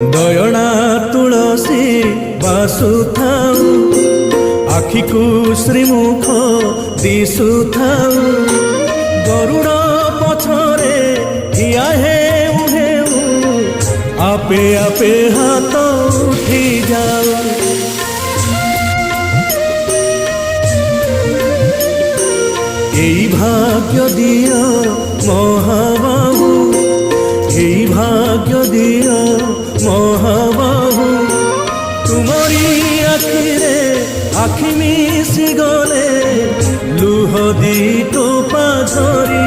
दयणा तुलसी बासुथाऊ आखिकु श्रीमुख दिशुथाऊ गरुड़ पछरे ठिया हेउ हेउ आपे आपे हाथ उठी जाऊ। এই ভাগ্য দিও মহাবাহু, এই ভাগ্য দিও মহাবাহু, তুমরি আখিরে আখি মিশি গলে লুহ দি টোপা ঝরি